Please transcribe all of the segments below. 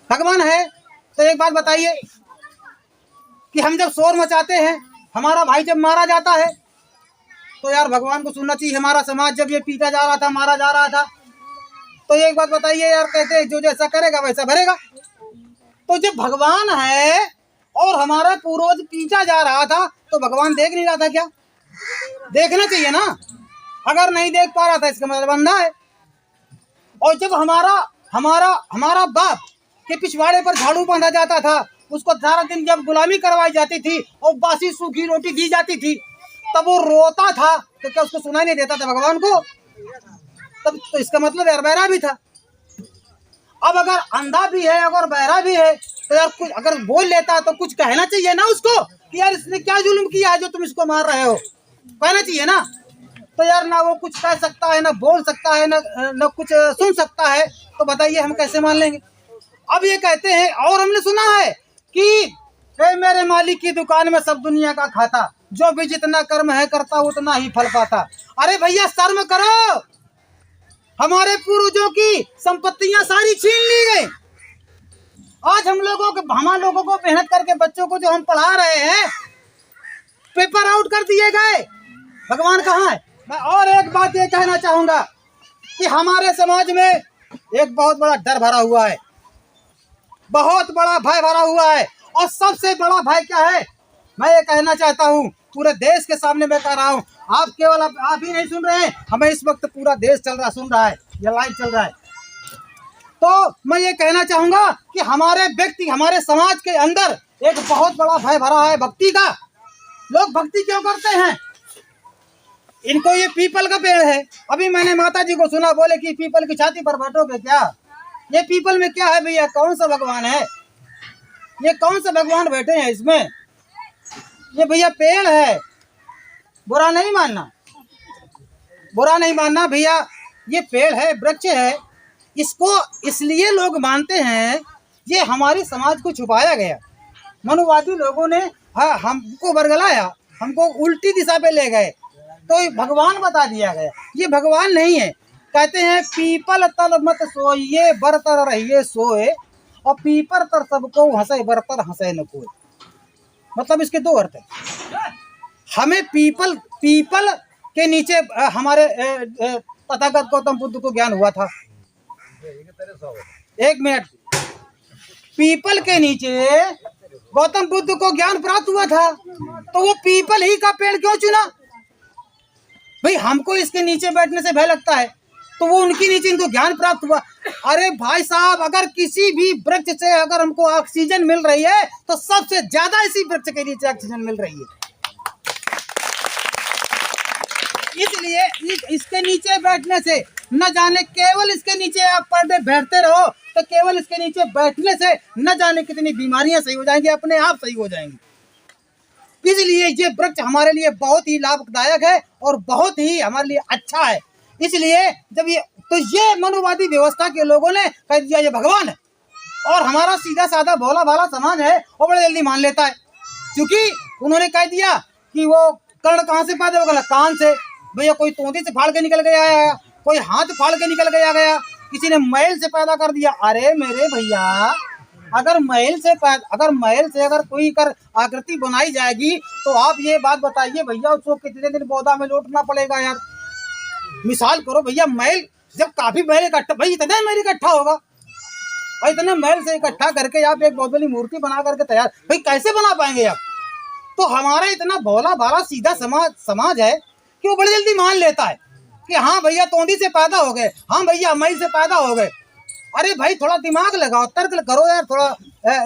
भगवान है तो एक बात बताइए कि हम जब शोर मचाते हैं, हमारा भाई जब मारा जाता है, तो यार भगवान को सुनना चाहिए। हमारा समाज जब ये पीटा जा रहा था, मारा जा रहा था, तो एक बात बताइए यार, कहते हैं जो जैसा करेगा वैसा भरेगा। तो जब भगवान है और हमारा पूर्वज पीछा जा रहा था, तो भगवान देख नहीं रहा था क्या? देखना चाहिए ना। अगर नहीं देख पा रहा था, इसका मतलब अंधा है। और जब हमारा हमारा हमारा बाप के पिछवाड़े पर झाड़ू बांधा जाता था, उसको सारा दिन जब गुलामी करवाई जाती थी और बासी सूखी रोटी दी जाती थी, तब वो रोता था, तो क्या उसको सुनाई नहीं देता था भगवान को? तब तो इसका मतलब यार बहरा भी था। अब अगर अंधा भी है, अगर बहरा भी है, तो यार कुछ अगर बोल लेता तो कुछ कहना चाहिए ना उसको कि यार इसने क्या जुल्म किया है जो तुम इसको मार रहे हो, कहना चाहिए ना। तो यार ना वो कुछ कह सकता है, ना बोल सकता है, ना कुछ सुन सकता है, तो बताइए हम कैसे मान लेंगे? अब ये कहते हैं, और हमने सुना है कि मेरे मालिक की दुकान में सब दुनिया का खाता, जो भी जितना कर्म है करता उतना ही फल पाता। अरे भैया शर्म करो, हमारे पूर्वजों की संपत्तियां सारी छीन ली गई। आज हम लोगों को मेहनत करके बच्चों को जो हम पढ़ा रहे हैं, पेपर आउट कर दिए गए। भगवान कहाँ है? मैं और एक बात ये कहना चाहूंगा कि हमारे समाज में एक बहुत बड़ा डर भरा हुआ है, बहुत बड़ा भय भरा हुआ है। और सबसे बड़ा भय क्या है, मैं ये कहना चाहता हूँ, पूरे देश के सामने मैं कह रहा हूँ, आप केवल आप ही नहीं सुन रहे हैं, हमें इस वक्त पूरा देश सुन रहा है, ये लाइव चल रहा है। तो मैं ये कहना चाहूंगा कि हमारे समाज के अंदर एक बहुत बड़ा भय भरा है भक्ति का। लोग भक्ति क्यों करते हैं? इनको ये पीपल का पेड़ है। अभी मैंने माता जी को सुना, बोले कि पीपल की छाती पर बैठोगे क्या? ये पीपल में क्या है भैया? कौन सा भगवान है? ये कौन सा भगवान बैठे हैं इसमें? ये भैया पेड़ है, बुरा नहीं मानना, बुरा नहीं मानना भैया, ये पेड़ है, वृक्ष है। इसको इसलिए लोग मानते हैं, ये हमारे समाज को छुपाया गया। मनुवादी लोगों ने हमको बरगलाया, हमको उल्टी दिशा पे ले गए, तो भगवान बता दिया गया। ये भगवान नहीं है। कहते हैं पीपल तर मत सोइए, बरतर रहिए सोए, और पीपर तर सबको हंसे, बरतर हंसे न कोई। मतलब इसके दो अर्थ है। हमें पीपल के नीचे हमारे तथागत गौतम बुद्ध को ज्ञान हुआ था। एक मिनट, पीपल के नीचे गौतम बुद्ध को ज्ञान प्राप्त हुआ था, तो वो पीपल ही का पेड़ क्यों चुना? भाई हमको इसके नीचे बैठने से भय लगता है, तो वो उनके नीचे इनको ज्ञान प्राप्त हुआ। अरे भाई साहब, अगर किसी भी वृक्ष से अगर हमको ऑक्सीजन मिल रही है, तो सबसे ज्यादा इसी वृक्ष के नीचे ऑक्सीजन मिल रही है। इसलिए इसके नीचे बैठने से, न जाने केवल इसके नीचे आप पर डे बैठते रहो, तो केवल इसके नीचे बैठने से न जाने कितनी बीमारियां सही हो जाएंगी, अपने आप सही हो जाएंगी। इसलिए ये वृक्ष हमारे लिए बहुत ही लाभदायक है और बहुत ही हमारे लिए अच्छा है। इसलिए जब ये मनुवादी व्यवस्था के लोगों ने कह दिया ये भगवान है, और हमारा सीधा साधा भोला भाला समाज है वो बड़े जल्दी मान लेता है, क्योंकि उन्होंने कह दिया कि वो कर्ण कहाँ से पैदा होगा? कान से। भैया कोई तोंदी से फाड़ के निकल गया, कोई हाथ फाड़ के निकल गया, किसी ने मैल से पैदा कर दिया। अरे मेरे भैया, अगर मैल से अगर कोई कर आकृति बनाई जाएगी, तो आप ये बात बताइए भैया, उसको कितने दिन पौधा में लौटना पड़ेगा यार? मिसाल करो भैया, मैल जब काफी मैल इकट्ठा, भाई इतना मैल इकट्ठा होगा, और इतने मैल से इकट्ठा करके आप एक बहुत बड़ी मूर्ति बना करके तैयार, भाई कैसे बना पाएंगे आप? तो हमारा इतना भोला भाला सीधा समाज है कि वो बड़ी जल्दी मान लेता है कि हाँ भैया तोंदी से पैदा हो गए, हाँ भैया मैल से पैदा हो गए। अरे भाई थोड़ा दिमाग लगाओ, तर्क करो यार, थोड़ा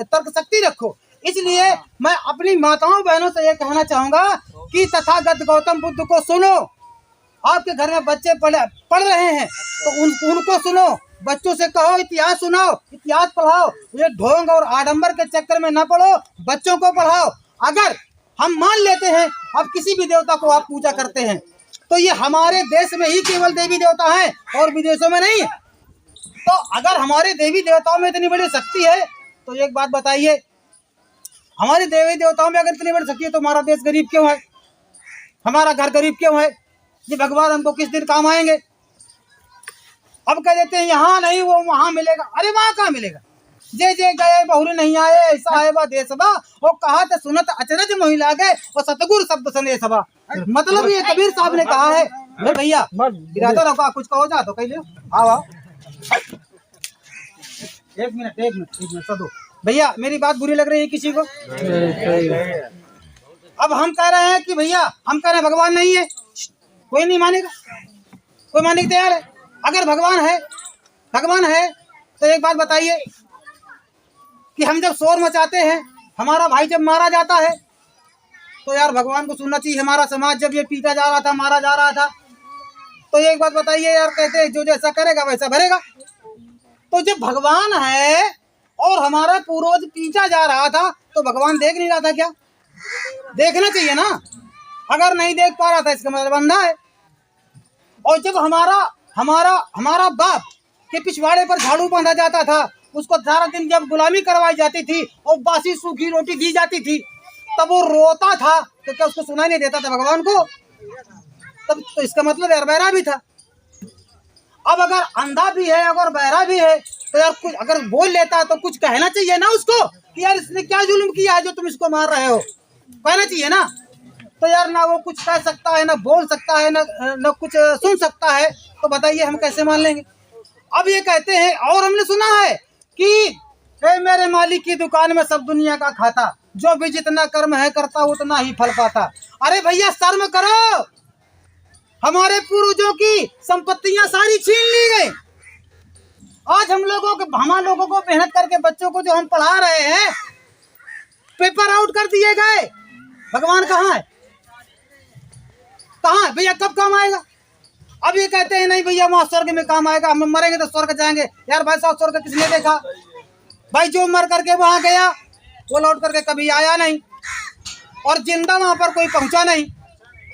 तर्क शक्ति रखो। इसलिए मैं अपनी माताओं बहनों से ये कहना चाहूंगा कि तथागत गौतम बुद्ध को सुनो। आपके घर में बच्चे पढ़ रहे हैं तो उनको सुनो, बच्चों से कहो इतिहास सुनाओ, इतिहास पढ़ाओ। ये ढोंग और आडंबर के चक्कर में न पढ़ो, बच्चों को पढ़ाओ। अगर हम मान लेते हैं अब किसी भी देवता को आप पूजा करते हैं, तो ये हमारे देश में ही केवल देवी देवता हैं और विदेशों में नहीं। तो अगर हमारे देवी देवताओं में इतनी बड़ी शक्ति है, तो एक बात बताइए, हमारे देवी देवताओं में अगर इतनी बड़ी शक्ति है, तो हमारा देश गरीब क्यों है? हमारा घर गरीब क्यों है? ये भगवान हमको किस दिन काम आएंगे? अब कह देते हैं यहाँ नहीं, वो वहां मिलेगा। अरे वहां कहाँ मिलेगा? जे जे गए बहुरी नहीं आए, ऐसा है बा देशबा, और कहा तो सुनत अचरज मोहि लागे, और सतगुरु शब्द संदेशबा। मतलब ये कबीर साहब ने कहा है। भैया गिराता रखा, कुछ कहो जा तो कह लो। आओ एक मिनट सदो भैया, मेरी बात बुरी लग रही है किसी को? अब हम कह रहे हैं कि भैया, हम कह रहे हैं भगवान नहीं है, कोई नहीं मानेगा, कोई मानने को तैयार है। अगर भगवान है तो एक बात बताइए कि हम जब शोर मचाते हैं, हमारा भाई जब मारा जाता है, तो यार भगवान को सुनना चाहिए। हमारा समाज जब ये पीटा जा रहा था, मारा जा रहा था, तो एक बात बताइए यार, कहते हैं जो जैसा करेगा वैसा भरेगा। तो जब भगवान है और हमारा पूर्वज पीछा जा रहा था, तो भगवान देख नहीं रहा था क्या? देखना चाहिए ना। अगर नहीं देख पा रहा था, इसका मतलब अंधा है। और जब हमारा बाप के पिछवाड़े पर झाड़ू बांधा जाता था, उसको सारा दिन जब गुलामी करवाई जाती थी और बासी सूखी रोटी दी जाती थी, तब वो रोता था, तो क्या उसको सुनाई नहीं देता था भगवान को? तब तो इसका मतलब यार बहरा भी था। अब अगर अंधा भी है, अगर बहरा भी है, तो यार कुछ अगर बोल लेता तो कुछ कहना चाहिए ना उसको कि यार इसने क्या जुल्म किया है जो तुम इसको मार रहे हो, कहना चाहिए ना। तो यार ना वो कुछ कह सकता है, ना बोल सकता है, ना कुछ सुन सकता है, तो बताइए हम कैसे मान लेंगे? अब ये कहते हैं, और हमने सुना है कि मेरे मालिक की दुकान में सब दुनिया का खाता, जो भी जितना कर्म है करता उतना ही फल पाता। अरे भैया शर्म करो, हमारे पूर्वजों की संपत्तियां सारी छीन ली गई। आज हम लोगों को मेहनत करके बच्चों को जो हम पढ़ा रहे हैं, पेपर आउट कर दिए गए। भगवान कहाँ है? कहाँ है भैया? कब काम आएगा? अब ये कहते हैं नहीं भैया वहाँ स्वर्ग में काम आएगा, हम मरेंगे तो स्वर्ग जाएंगे। यार भाई साहब, स्वर्ग किसने देखा भाई? जो मर करके वहां गया वो लौट करके कभी आया नहीं, और जिंदा वहां पर कोई पहुंचा नहीं।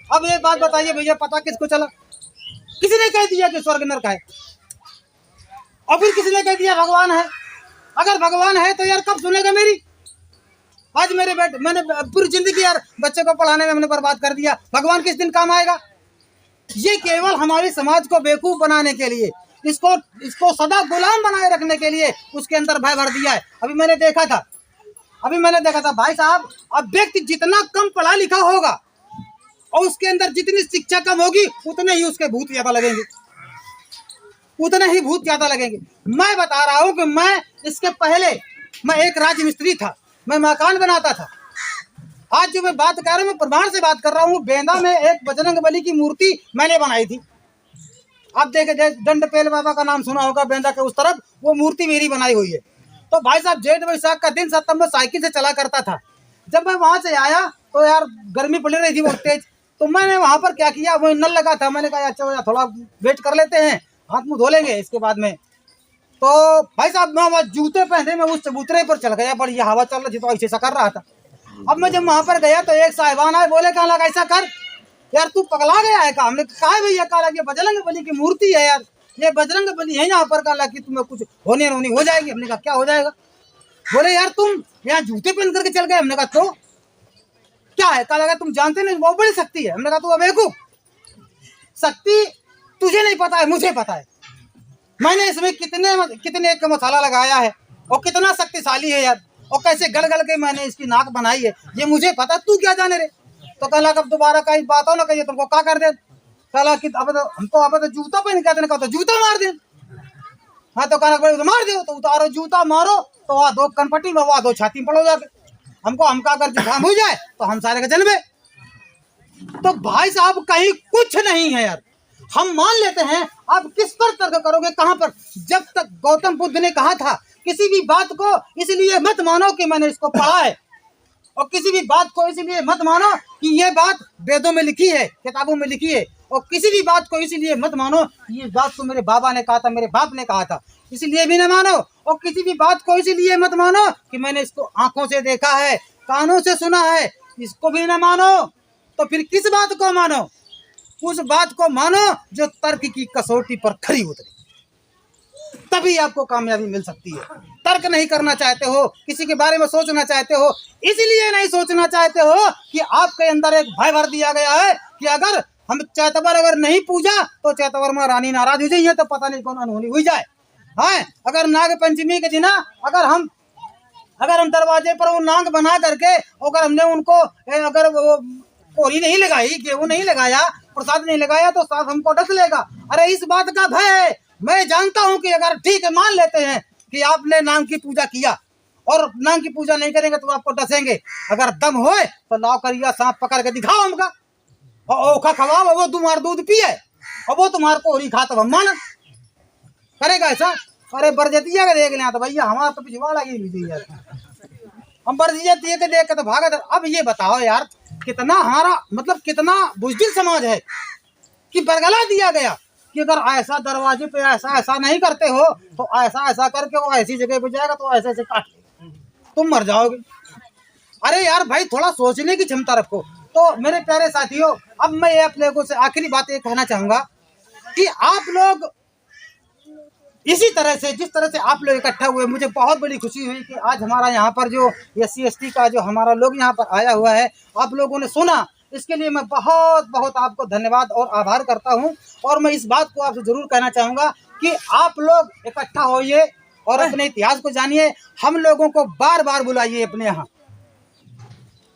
अब ये बात बताइए भैया, पता किसको चला? किसी ने कह दिया कि स्वर्ग नरक है, और फिर किसी ने कह दिया भगवान है। अगर भगवान है तो यार कब सुनेगा मेरी? आज मेरे बेटे, मैंने पूरी जिंदगी यार बच्चे को पढ़ाने में हमने बर्बाद कर दिया, भगवान किस दिन काम आएगा? ये केवल हमारे समाज को बेवकूफ बनाने के लिए, इसको सदा गुलाम बनाए रखने के लिए उसके अंदर भय भर दिया है। अभी मैंने देखा था भाई साहब, अब व्यक्ति जितना कम पढ़ा लिखा होगा और उसके अंदर जितनी शिक्षा कम होगी, उतने ही उसके भूत ज्यादा लगेंगे, मैं बता रहा हूँ कि मैं इसके पहले मैं एक राजमिस्त्री था, मैं मकान बनाता था। आज जो मैं बात कर रहा हूँ, मैं प्रमाण से बात कर रहा हूँ। बेंदा में एक बजरंगबली की मूर्ति मैंने बनाई थी। आप देखे दंडपेल बाबा का नाम सुना होगा, बेंदा के उस तरफ वो मूर्ति मेरी बनाई हुई है। तो भाई साहब जेठ वैशाख का दिन सब मैं साइकिल से चला करता था। जब मैं वहां से आया तो यार गर्मी पड़ रही थी बहुत तेज, तो मैंने वहां पर क्या किया, वही नल लगा था, मैंने कहा अच्छा थोड़ा वेट कर लेते हैं, हाथ मुंह धो लेंगे इसके बाद में। तो भाई साहब मैं वहाँ जूते पहने मैं उस चबूतरे पर चल गया, बढ़िया हवा चल रही थी तो ऐसे कर रहा था। अब मैं जब वहां पर गया तो एक साहिबान आए, बोले कहा लगा ऐसा कर यार तू पगला गया है? हमने कहा भैया, कहा ये बजरंगबली की मूर्ति है यार, ये बजरंगबली है यहाँ पर, कहा कि तुम्हें कुछ होने हो जाएगी। हमने कहा क्या हो जाएगा? बोले यार तुम यहाँ जूते पहन करके चल गए। हमने कहा तो क्या है? कहा लगा तुम जानते नहीं बहुत बड़ी शक्ति है। हमने कहा तू बेवकूफ, शक्ति तुझे नहीं पता है, मुझे पता है। मैंने इसमें कितने का मसाला लगाया है और कितना शक्तिशाली है यार, और कैसे गड़ गड़ के मैंने इसकी नाक बनाई है, ये मुझे पता, तू क्या जाने रे। तो कहला कब दोबारा कहीं बात हो ना कहिए, तुमको क्या कर दे। कहला कि अब तो जूता पहन के, कहा तो जूता मार दे। हाँ तो कहना मार दो, तो उतारो जूता मारो, तो वहाँ दो कनपट्टी में, वहाँ दो छाती में पड़ो जाके। हम क्या कर जुकाम हो जाए तो हम सारे का जन्मे। तो भाई साहब कहीं कुछ नहीं है यार, हम मान लेते हैं। आप किस पर तर्क करोगे? कहाँ पर? जब तक गौतम बुद्ध ने कहा था किसी भी बात को इसलिए मत मानो कि मैंने इसको पढ़ा है, और किसी भी बात को इसलिए मत मानो कि ये बात वेदों में लिखी है, किताबों में लिखी है, और किसी भी बात को इसलिए मत मानो कि ये बात तो मेरे बाबा ने कहा था, मेरे बाप ने कहा था, इसलिए भी न मानो। और किसी भी बात को इसलिए मत मानो कि मैंने इसको आंखों से देखा है, कानों से सुना है, इसको भी न मानो। तो फिर किस बात को मानो? उस बात को मानो जो तर्क की कसौटी पर खरी उतरे, तभी आपको कामयाबी मिल सकती है। तर्क नहीं करना चाहते हो, किसी के बारे में सोचना चाहते हो, इसलिए नहीं सोचना चाहते हो कि आपके अंदर एक भय भर दिया गया है कि अगर हम चैतवर अगर नहीं पूजा तो चैतवर में रानी नाराज हो जाइए, तो पता नहीं कौन अनहोनी हुई जाए। हाँ, अगर नाग पंचमी के दिन अगर हम दरवाजे पर वो नाग बना करके अगर हमने उनको अगर वो कोरी नहीं लगाई, गेहूं नहीं लगाया, प्रसाद नहीं लगाया तो साथ हमको डस लेगा। अरे इस बात का भय है। मैं जानता हूं कि अगर ठीक है मान लेते हैं कि आपने नाग की पूजा किया और नाग की पूजा नहीं करेंगे तो आपको डसेंगे। अगर दम होए तो लाओ करिया सांप पकड़ के दिखाओ हमका और ओखा खवाओ, वो तुम्हारा दूध पिए और वो तुम्हारे कोरी खा तो हम मान करेगा ऐसा। अरे बरजतिया के देख लें तो भैया हमारा तो पिछवाड़ा की हम बरजतिया के देख के तो भागा। अब ये बताओ यार कितना हमारा मतलब कितना बुजदिल समाज है कि बरगला दिया गया कि अगर ऐसा दरवाजे पे ऐसा ऐसा नहीं करते हो तो ऐसा ऐसा करके वो ऐसी जगह पे जाएगा तो ऐसे ऐसे काट तुम मर जाओगे। अरे यार भाई थोड़ा सोचने की क्षमता रखो। तो मेरे प्यारे साथियों, अब मैं आप लोगों से आखिरी बात ये कहना चाहूंगा कि आप लोग इसी तरह से जिस तरह से आप लोग इकट्ठा हुए, मुझे बहुत बड़ी खुशी हुई कि आज हमारा यहाँ पर जो SC ST का जो हमारा लोग यहाँ पर आया हुआ है, आप लोगों ने सुना, इसके लिए मैं बहुत बहुत आपको धन्यवाद और आभार करता हूँ। और मैं इस बात को आपसे जरूर कहना चाहूँगा कि आप लोग इकट्ठा होइए और अपने इतिहास को जानिए। हम लोगों को बार बार बुलाइए अपने यहाँ,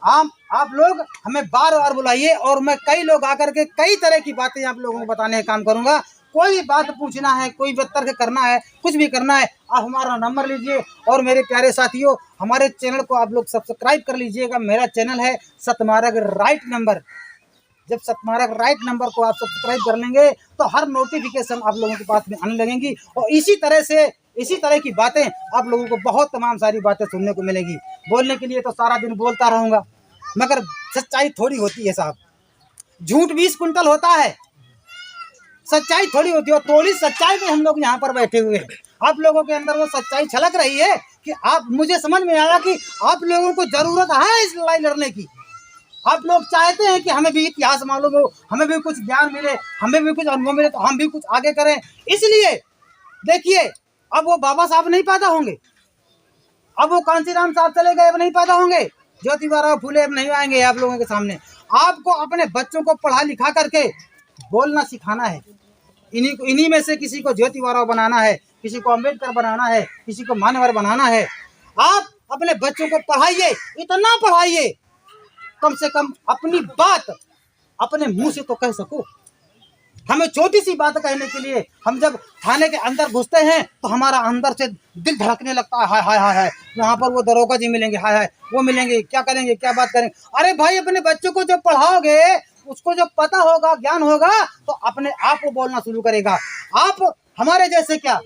आप लोग हमें बार बार बुलाइए और मैं कई लोग आकर के कई तरह की बातें आप लोगों को बताने का काम करूंगा। कोई बात पूछना है, कोई तर्क करना है, कुछ भी करना है, आप हमारा नंबर लीजिए। और मेरे प्यारे साथियों, हमारे चैनल को आप लोग सब्सक्राइब कर लीजिएगा। मेरा चैनल है सतमार्ग राइट नंबर। जब सतमार्ग राइट नंबर को आप सब्सक्राइब कर लेंगे तो हर नोटिफिकेशन आप लोगों के पास में आने लगेंगी और इसी तरह की बातें आप लोगों को बहुत तमाम सारी बातें सुनने को मिलेगी। बोलने के लिए तो सारा दिन बोलता रहूँगा, मगर सच्चाई थोड़ी होती है साहब। झूठ 20 कुंटल होता है, सच्चाई थोड़ी होती है। और थोड़ी सच्चाई पे हम लोग यहाँ पर बैठे हुए हैं। आप लोगों के अंदर वो सच्चाई छलक रही है कि आप, मुझे समझ में आया कि आप लोगों को जरूरत है इस लड़ाई लड़ने की। आप लोग चाहते हैं कि हमें भी इतिहास मालूम हो, हमें भी कुछ ज्ञान मिले, हमें भी कुछ अनुभव मिले, तो हम भी कुछ आगे करें। इसलिए देखिए, अब वो बाबा साहब नहीं पैदा होंगे, अब वो कांशीराम साहब चले गए, अब नहीं पैदा होंगे, ज्योतिबा फूले अब नहीं आएंगे आप लोगों के सामने। आपको अपने बच्चों को पढ़ा लिखा करके बोलना सिखाना है। इन्हीं में से किसी को ज्योतिबा बनाना है, किसी को अम्बेडकर बनाना है, किसी को मानवर बनाना है। आप अपने बच्चों को पढ़ाइए, इतना पढ़ाइए कम से कम अपनी बात अपने मुंह से तो कह सको। हमें छोटी सी बात कहने के लिए हम जब थाने के अंदर घुसते हैं तो हमारा अंदर से दिल धड़कने लगता है, हाय हाय हाय हाय, यहाँ पर वो दरोगा जी मिलेंगे, हाय हाय वो मिलेंगे, क्या करेंगे, क्या बात करेंगे। अरे भाई, अपने बच्चों को जब पढ़ाओगे, उसको जब पता होगा, ज्ञान होगा, तो अपने आप वो बोलना शुरू करेगा। आप हमारे जैसे क्या,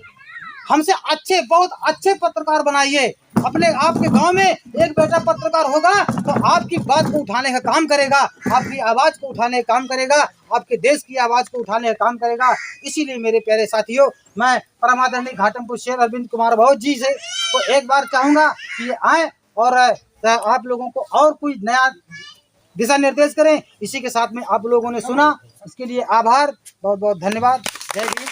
हमसे अच्छे, बहुत अच्छे पत्रकार बनाइए। अपने आपके गांव में एक बेटा पत्रकार होगा तो आपकी बात को उठाने का काम करेगा, आपकी आवाज को उठाने का काम करेगा, आपके देश की आवाज को उठाने का काम करेगा। इसीलिए मेरे प्यारे साथियों, मैं परमादरणीय घाटमपुर शेर अरविंद कुमार भाऊ जी से तो एक बार चाहूंगा कि ये आए और आप लोगों को और कोई नया दिशा निर्देश करें। इसी के साथ में आप लोगों ने सुना, इसके लिए आभार, बहुत बहुत धन्यवाद। जय हिंद।